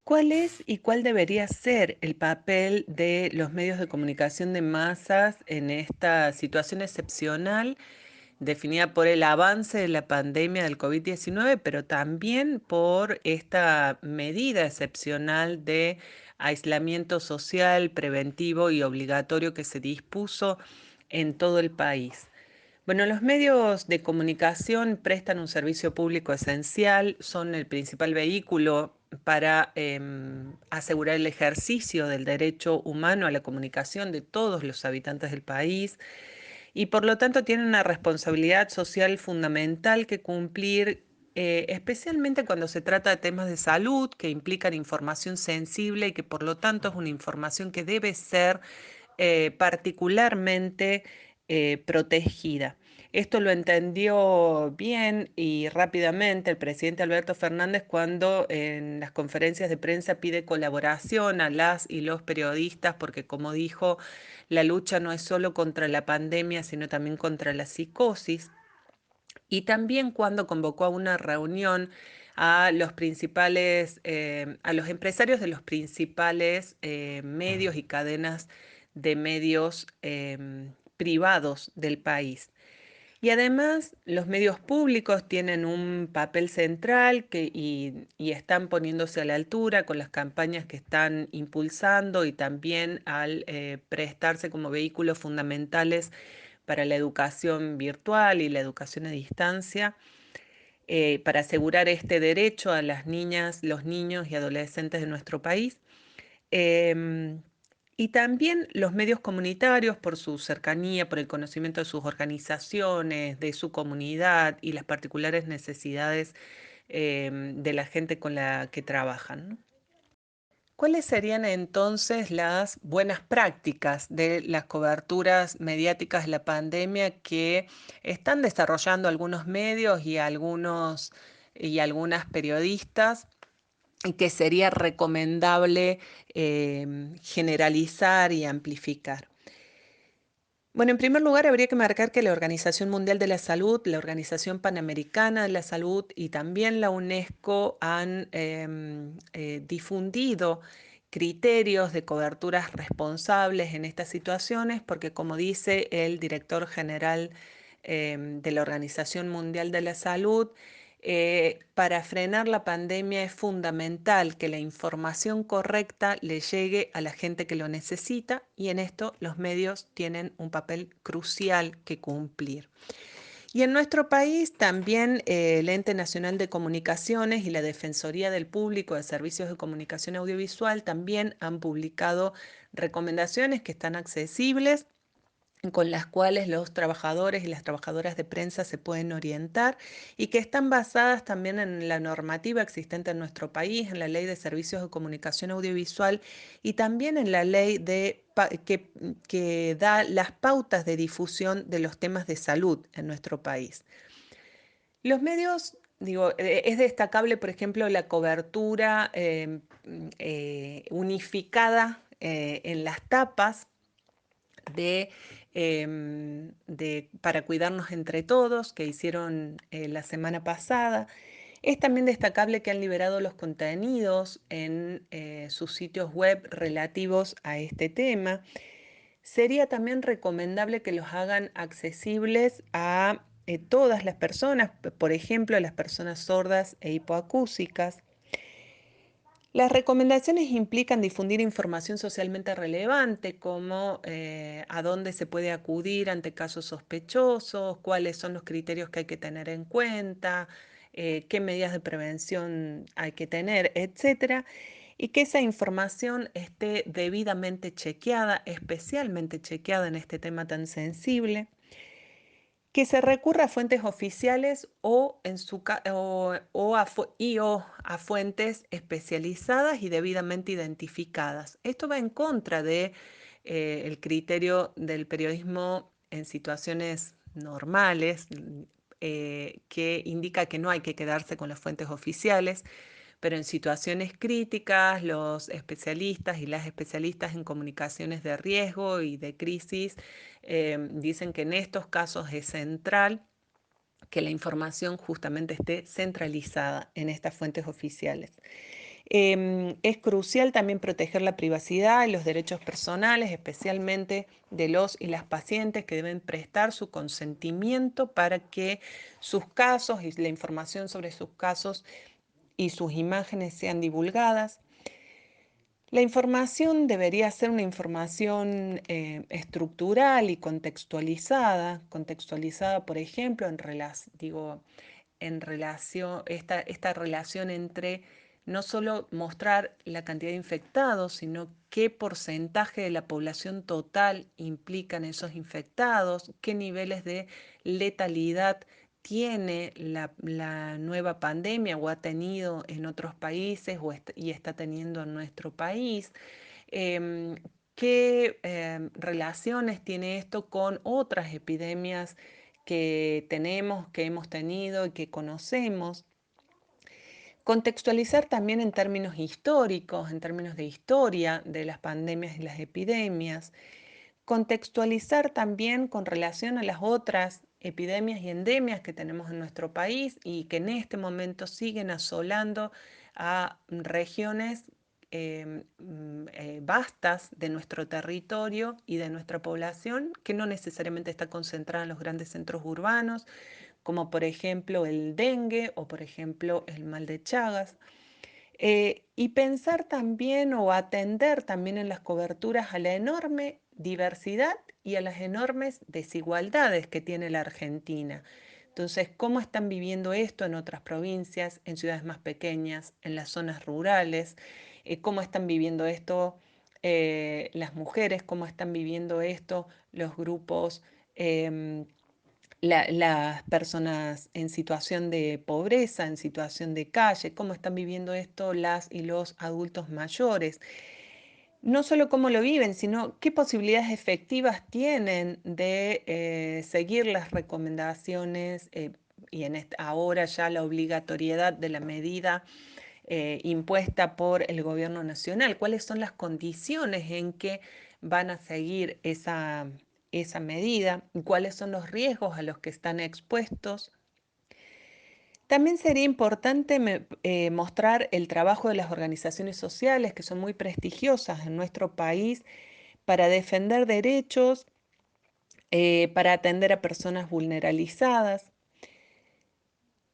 ¿Cuál es y cuál debería ser el papel de los medios de comunicación de masas en esta situación excepcional definida por el avance de la pandemia del COVID-19, pero también por esta medida excepcional de aislamiento social, preventivo y obligatorio que se dispuso en todo el país? Bueno, los medios de comunicación prestan un servicio público esencial, son el principal vehículo para asegurar el ejercicio del derecho humano a la comunicación de todos los habitantes del país y por lo tanto tienen una responsabilidad social fundamental que cumplir, especialmente cuando se trata de temas de salud que implican información sensible y que por lo tanto es una información que debe ser particularmente protegida. Esto lo entendió bien y rápidamente el presidente Alberto Fernández cuando en las conferencias de prensa pide colaboración a las y los periodistas, porque como dijo, la lucha no es solo contra la pandemia, sino también contra la psicosis. Y también cuando convocó a una reunión a los principales, a los empresarios de los principales medios y cadenas de medios privados del país. Y además los medios públicos tienen un papel central y están poniéndose a la altura con las campañas que están impulsando y también al prestarse como vehículos fundamentales para la educación virtual y la educación a distancia, para asegurar este derecho a las niñas, los niños y adolescentes de nuestro país. Em, y también los medios comunitarios, por su cercanía, por el conocimiento de sus organizaciones, de su comunidad y las particulares necesidades de la gente con la que trabajan, ¿no? ¿Cuáles serían entonces las buenas prácticas de las coberturas mediáticas de la pandemia que están desarrollando algunos medios y algunos y algunas periodistas y que sería recomendable generalizar y amplificar? Bueno, en primer lugar, habría que marcar que la Organización Mundial de la Salud, la Organización Panamericana de la Salud y también la UNESCO han difundido criterios de coberturas responsables en estas situaciones, porque como dice el director general de la Organización Mundial de la Salud, para frenar la pandemia es fundamental que la información correcta le llegue a la gente que lo necesita y en esto los medios tienen un papel crucial que cumplir. Y en nuestro país también el Ente Nacional de Comunicaciones y la Defensoría del Público de Servicios de Comunicación Audiovisual también han publicado recomendaciones que están accesibles, con las cuales los trabajadores y las trabajadoras de prensa se pueden orientar y que están basadas también en la normativa existente en nuestro país, en la Ley de Servicios de Comunicación Audiovisual y también en la ley que da las pautas de difusión de los temas de salud en nuestro país. Los medios, digo, es destacable, por ejemplo, la cobertura unificada en las tapas de, para cuidarnos entre todos, que hicieron la semana pasada. Es también destacable que han liberado los contenidos en sus sitios web relativos a este tema. Sería también recomendable que los hagan accesibles a todas las personas, por ejemplo, a las personas sordas e hipoacúsicas. Las recomendaciones implican difundir información socialmente relevante, como a dónde se puede acudir ante casos sospechosos, cuáles son los criterios que hay que tener en cuenta, qué medidas de prevención hay que tener, etcétera, y que esa información esté debidamente chequeada, especialmente chequeada en este tema tan sensible, que se recurra a fuentes oficiales o, o a fuentes especializadas y debidamente identificadas. Esto va en contra de el criterio del periodismo en situaciones normales, que indica que no hay que quedarse con las fuentes oficiales, pero en situaciones críticas, los especialistas y las especialistas en comunicaciones de riesgo y de crisis dicen que en estos casos es central que la información justamente esté centralizada en estas fuentes oficiales. Es crucial también proteger la privacidad y los derechos personales, especialmente de los y las pacientes que deben prestar su consentimiento para que sus casos y la información sobre sus casos y sus imágenes sean divulgadas. La información debería ser una información estructural y contextualizada, por ejemplo, en relación, esta relación entre no solo mostrar la cantidad de infectados, sino qué porcentaje de la población total implican esos infectados, qué niveles de letalidad tiene la nueva pandemia o ha tenido en otros países y está teniendo en nuestro país. Em, ¿Qué relaciones tiene esto con otras epidemias que tenemos, que hemos tenido y que conocemos? Contextualizar también en términos históricos, en términos de historia de las pandemias y las epidemias. Contextualizar también con relación a las otras epidemias y endemias que tenemos en nuestro país y que en este momento siguen asolando a regiones vastas de nuestro territorio y de nuestra población, que no necesariamente está concentrada en los grandes centros urbanos, como por ejemplo el dengue o por ejemplo el mal de Chagas. Y pensar también o atender también en las coberturas a la enorme diversidad y a las enormes desigualdades que tiene la Argentina. Entonces, ¿cómo están viviendo esto en otras provincias, en ciudades más pequeñas, en las zonas rurales? ¿Cómo están viviendo esto las mujeres? ¿Cómo están viviendo esto los grupos? em, las personas en situación de pobreza, en situación de calle, cómo están viviendo esto las y los adultos mayores. No solo cómo lo viven, sino qué posibilidades efectivas tienen de seguir las recomendaciones y ahora ya la obligatoriedad de la medida impuesta por el gobierno nacional. ¿Cuáles son las condiciones en que van a seguir esa medida? ¿Cuáles son los riesgos a los que están expuestos? También sería importante mostrar el trabajo de las organizaciones sociales que son muy prestigiosas en nuestro país para defender derechos, para atender a personas vulnerabilizadas.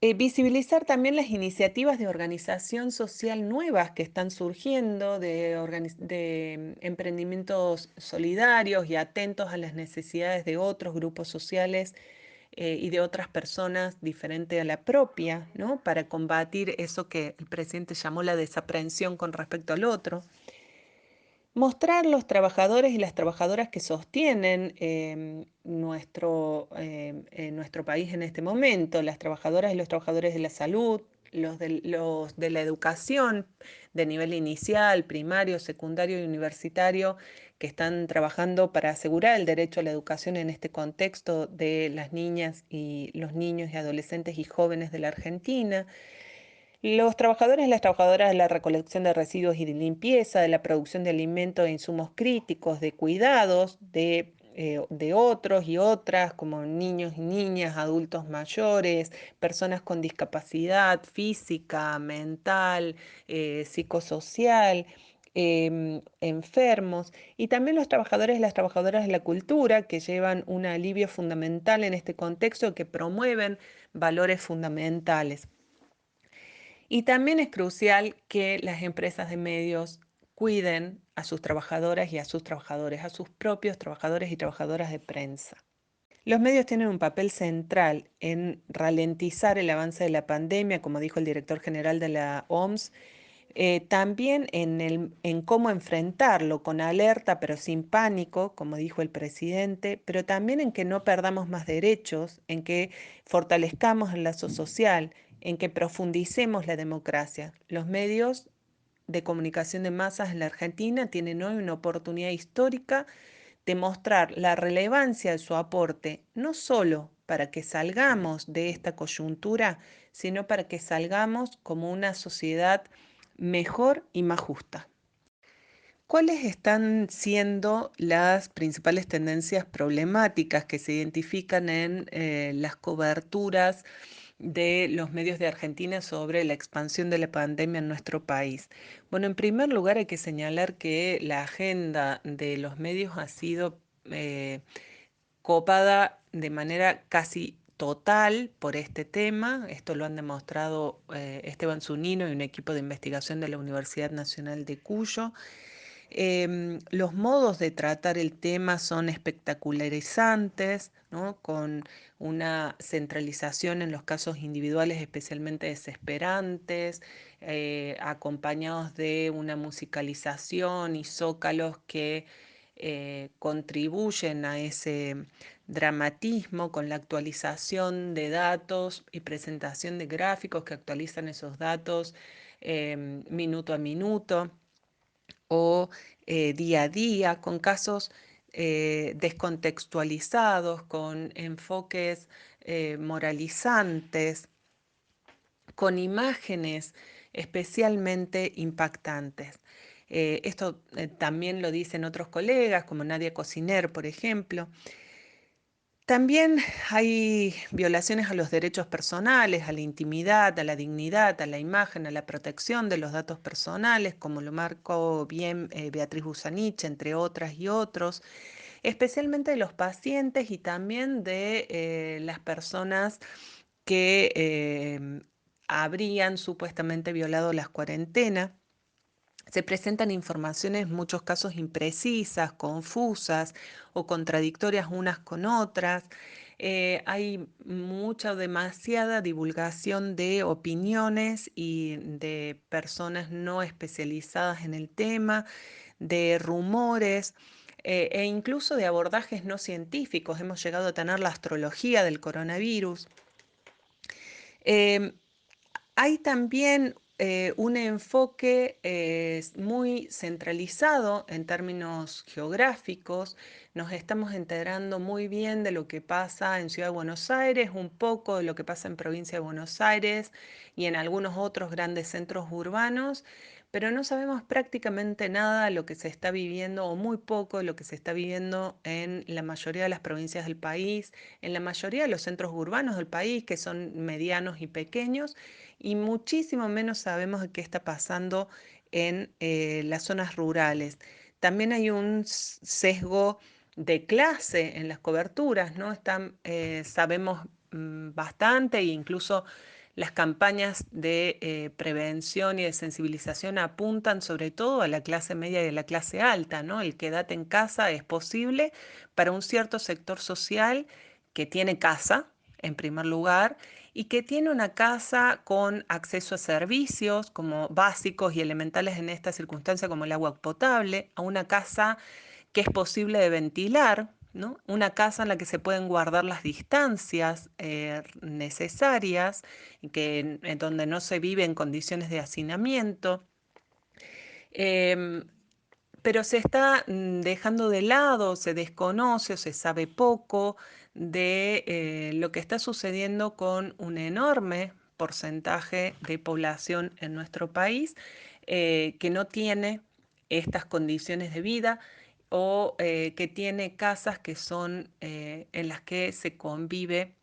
Visibilizar también las iniciativas de organización social nuevas que están surgiendo, de emprendimientos solidarios y atentos a las necesidades de otros grupos sociales y de otras personas diferente a la propia, ¿no? Para combatir eso que el presidente llamó la desaprensión con respecto al otro. Mostrar los trabajadores y las trabajadoras que sostienen nuestro país en este momento, las trabajadoras y los trabajadores de la salud, los de la educación de nivel inicial, primario, secundario y universitario, que están trabajando para asegurar el derecho a la educación en este contexto de las niñas y los niños y adolescentes y jóvenes de la Argentina. Los trabajadores y las trabajadoras de la recolección de residuos y de limpieza, de la producción de alimentos e insumos críticos, de cuidados de otros y otras, como niños y niñas, adultos mayores, personas con discapacidad física, mental, psicosocial, enfermos, y también los trabajadores y las trabajadoras de la cultura, que llevan un alivio fundamental en este contexto, que promueven valores fundamentales. Y también es crucial que las empresas de medios cuiden a sus trabajadoras y a sus trabajadores, a sus propios trabajadores y trabajadoras de prensa. Los medios tienen un papel central en ralentizar el avance de la pandemia, como dijo el director general de la OMS, también en cómo enfrentarlo con alerta pero sin pánico, como dijo el presidente, pero también en que no perdamos más derechos, en que fortalezcamos el lazo social, en que profundicemos la democracia. Los medios de comunicación de masas en la Argentina tienen hoy una oportunidad histórica de mostrar la relevancia de su aporte, no solo para que salgamos de esta coyuntura, sino para que salgamos como una sociedad mejor y más justa. ¿Cuáles están siendo las principales tendencias problemáticas que se identifican en las coberturas de los medios de Argentina sobre la expansión de la pandemia en nuestro país. Bueno, en primer lugar hay que señalar que la agenda de los medios ha sido copada de manera casi total por este tema. Esto lo han demostrado Esteban Zunino y un equipo de investigación de la Universidad Nacional de Cuyo. Los modos de tratar el tema son espectacularizantes, ¿no? Con una centralización en los casos individuales especialmente desesperantes, acompañados de una musicalización y zócalos que contribuyen a ese dramatismo con la actualización de datos y presentación de gráficos que actualizan esos datos minuto a minuto o día a día, con casos descontextualizados, con enfoques moralizantes, con imágenes especialmente impactantes. Esto también lo dicen otros colegas, como Nadia Cociner, por ejemplo. También hay violaciones a los derechos personales, a la intimidad, a la dignidad, a la imagen, a la protección de los datos personales, como lo marcó bien Beatriz Busanich, entre otras y otros, especialmente de los pacientes y también de las personas que habrían supuestamente violado las cuarentenas. Se presentan informaciones en muchos casos imprecisas, confusas o contradictorias unas con otras. Hay mucha o demasiada divulgación de opiniones y de personas no especializadas en el tema, de rumores e incluso de abordajes no científicos. Hemos llegado a tener la astrología del coronavirus. Em, Hay también un enfoque muy centralizado en términos geográficos. Nos estamos enterando muy bien de lo que pasa en Ciudad de Buenos Aires, un poco de lo que pasa en Provincia de Buenos Aires y en algunos otros grandes centros urbanos, pero no sabemos prácticamente nada de lo que se está viviendo o muy poco de lo que se está viviendo en la mayoría de las provincias del país, en la mayoría de los centros urbanos del país, que son medianos y pequeños, y muchísimo menos sabemos de qué está pasando en las zonas rurales. También hay un sesgo de clase en las coberturas, ¿no? Sabemos bastante e incluso las campañas de prevención y de sensibilización apuntan sobre todo a la clase media y a la clase alta, ¿no? El quédate en casa es posible para un cierto sector social que tiene casa, en primer lugar, y que tiene una casa con acceso a servicios como básicos y elementales en esta circunstancia como el agua potable, a una casa que es posible de ventilar, ¿no? Una casa en la que se pueden guardar las distancias necesarias, y en donde no se vive en condiciones de hacinamiento. Em, pero se está dejando de lado, se desconoce o se sabe poco de lo que está sucediendo con un enorme porcentaje de población en nuestro país que no tiene estas condiciones de vida o que tiene casas que son en las que se convive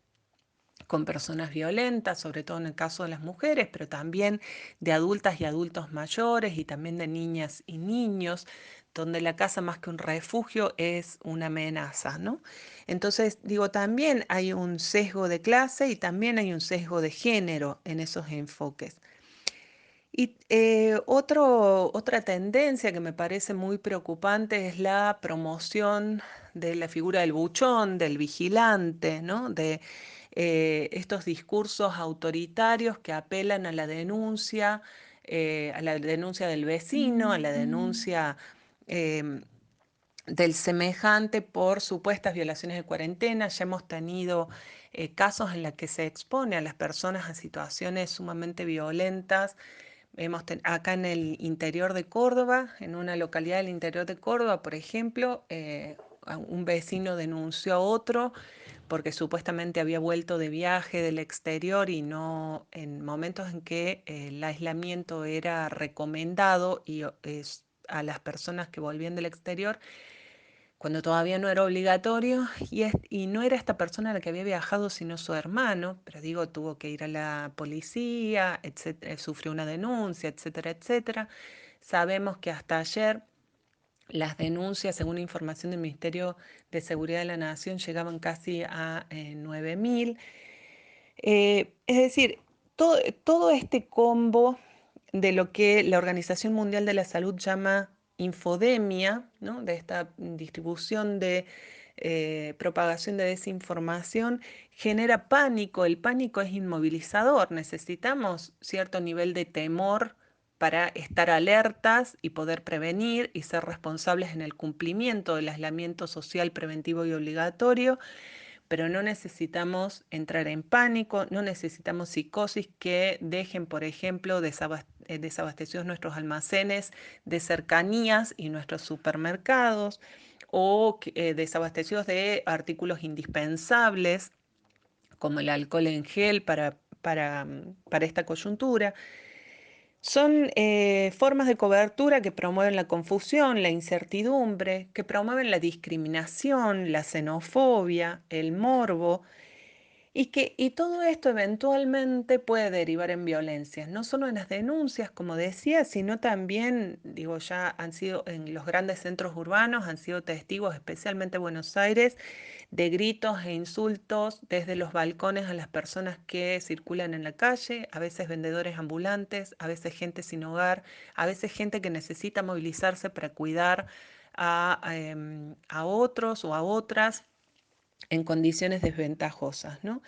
con personas violentas, sobre todo en el caso de las mujeres, pero también de adultas y adultos mayores y también de niñas y niños, donde la casa más que un refugio es una amenaza, ¿no? Entonces, digo, también hay un sesgo de clase y también hay un sesgo de género en esos enfoques. Y otra tendencia que me parece muy preocupante es la promoción de la figura del buchón, del vigilante, ¿no? De estos discursos autoritarios que apelan a la denuncia del vecino, a la denuncia em, del semejante por supuestas violaciones de cuarentena. Ya hemos tenido casos en los que se expone a las personas a situaciones sumamente violentas. Acá en el interior de Córdoba, en una localidad del interior de Córdoba, por ejemplo, un vecino denunció a otro porque supuestamente había vuelto de viaje del exterior y no en momentos en que el aislamiento era recomendado y a las personas que volvían del exterior cuando todavía no era obligatorio, y no era esta persona la que había viajado, sino su hermano, pero digo, tuvo que ir a la policía, etcétera, sufrió una denuncia, etcétera, etcétera. Sabemos que hasta ayer las denuncias, según información del Ministerio de Seguridad de la Nación, llegaban casi a 9.000. Es decir, todo este combo de lo que la Organización Mundial de la Salud llama infodemia, ¿no? De esta distribución de propagación de desinformación, genera pánico. El pánico es inmovilizador. Necesitamos cierto nivel de temor para estar alertas y poder prevenir y ser responsables en el cumplimiento del aislamiento social preventivo y obligatorio, pero no necesitamos entrar en pánico, no necesitamos psicosis que dejen, por ejemplo, desabastecidos nuestros almacenes de cercanías y nuestros supermercados, o desabastecidos de artículos indispensables como el alcohol en gel para esta coyuntura. Son formas de cobertura que promueven la confusión, la incertidumbre, que promueven la discriminación, la xenofobia, el morbo, y todo esto eventualmente puede derivar en violencia, no solo en las denuncias, como decía, sino también, digo, ya han sido en los grandes centros urbanos, han sido testigos, especialmente Buenos Aires, de gritos e insultos desde los balcones a las personas que circulan en la calle, a veces vendedores ambulantes, a veces gente sin hogar, a veces gente que necesita movilizarse para cuidar a otros o a otras en condiciones desventajosas, ¿no?